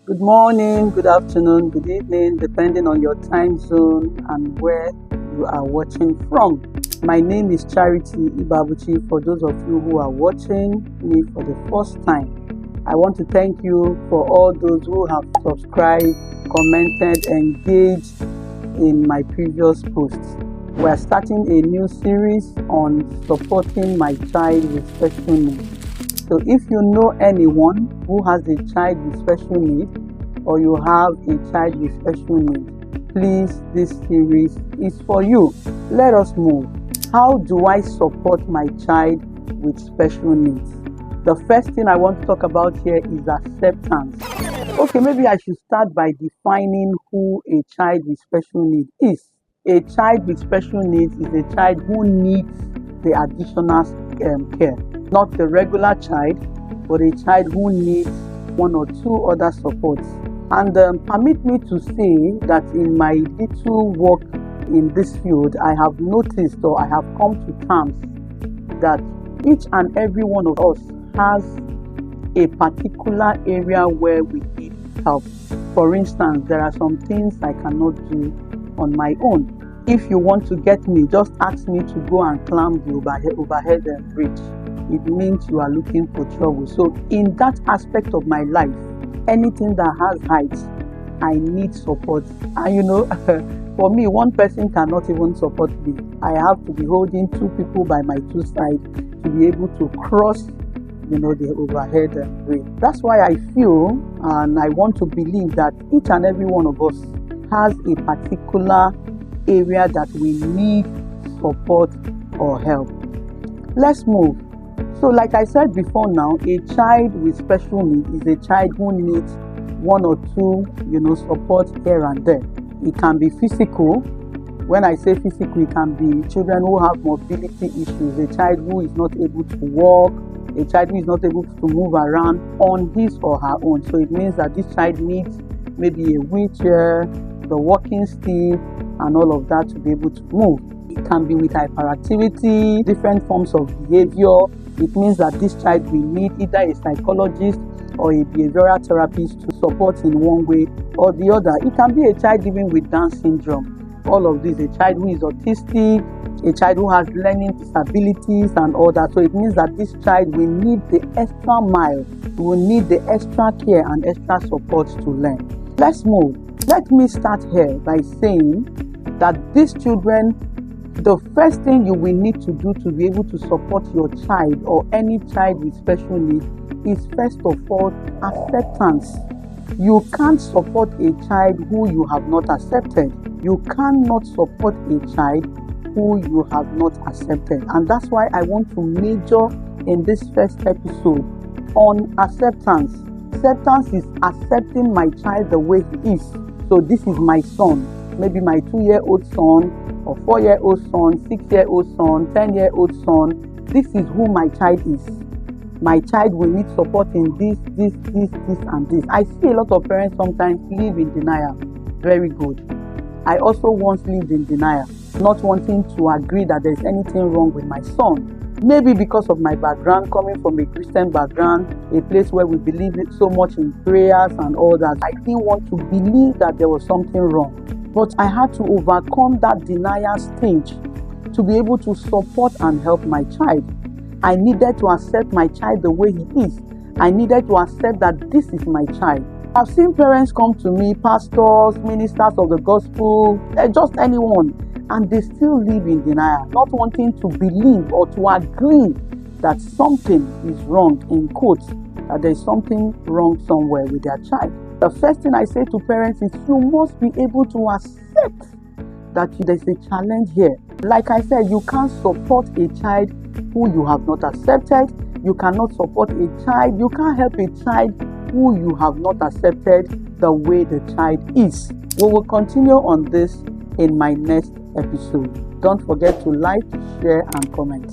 Good morning, good afternoon, good evening, depending on your time zone and where you are watching from. My name is Charity Ibeabuchi. For those of you who are watching me for the first time, I want to thank you for all those who have subscribed, commented, engaged in my previous posts. We are starting a new series on supporting my child with special needs. So if you know anyone who has a child with special needs, or you have a child with special needs, please, this series is for you. Let us move. How do I support my child with special needs? The first thing I want to talk about here is acceptance. Okay, maybe I should start by defining who a child with special needs is. A child with special needs is a child who needs the additional care. Not the regular child, but a child who needs one or two other supports. And permit me to say that in my little work in this field, I have noticed, or I have come to terms, that each and every one of us has a particular area where we need help. For instance, there are some things I cannot do on my own. If you want to get me, just ask me to go and climb the overhead bridge. It means you are looking for trouble. So in that aspect of my life, anything that has height, I need support. And for me, one person cannot even support me. I have to be holding two people by my two sides to be able to cross the overhead bridge. That's why I feel and I want to believe that each and every one of us has a particular area that we need support or help. Let's move. So like I said before now, a child with special needs is a child who needs one or two, support here and there. It can be physical. When I say physical, it can be children who have mobility issues, a child who is not able to walk, a child who is not able to move around on his or her own. So it means that this child needs maybe a wheelchair, the walking stick, and all of that to be able to move. It can be with hyperactivity, different forms of behavior. It means that this child will need either a psychologist or a behavioral therapist to support in one way or the other. It can be a child living with Down syndrome. All of this, a child who is autistic, a child who has learning disabilities and all that. So it means that this child will need the extra mile, will need the extra care and extra support to learn. Let's move. Let me start here by saying that these children, the first thing you will need to do to be able to support your child or any child with special needs is first of all acceptance. You can't support a child who you have not accepted. You cannot support a child who you have not accepted. And that's why I want to major in this first episode on acceptance. Acceptance is accepting my child the way he is. So this is my son, maybe my 2-year-old son, or 4-year-old son, 6-year-old son, 10-year-old son. This is who my child is. My child will need support in this, and this. I see a lot of parents sometimes live in denial. Very good. I also once lived in denial, not wanting to agree that there's anything wrong with my son. Maybe because of my background, coming from a Christian background, a place where we believe so much in prayers and all that. I didn't want to believe that there was something wrong. But I had to overcome that denial stage to be able to support and help my child. I needed to accept my child the way he is. I needed to accept that this is my child. I've seen parents come to me, pastors, ministers of the gospel, just anyone, and they still live in denial, not wanting to believe or to agree that something is wrong, in quotes, that there's something wrong somewhere with their child. The first thing I say to parents is you must be able to accept that there's a challenge here. Like I said, you can't support a child who you have not accepted. You cannot support a child. You can't help a child who you have not accepted the way the child is. We will continue on this in my next episode. Don't forget to like, share, and comment.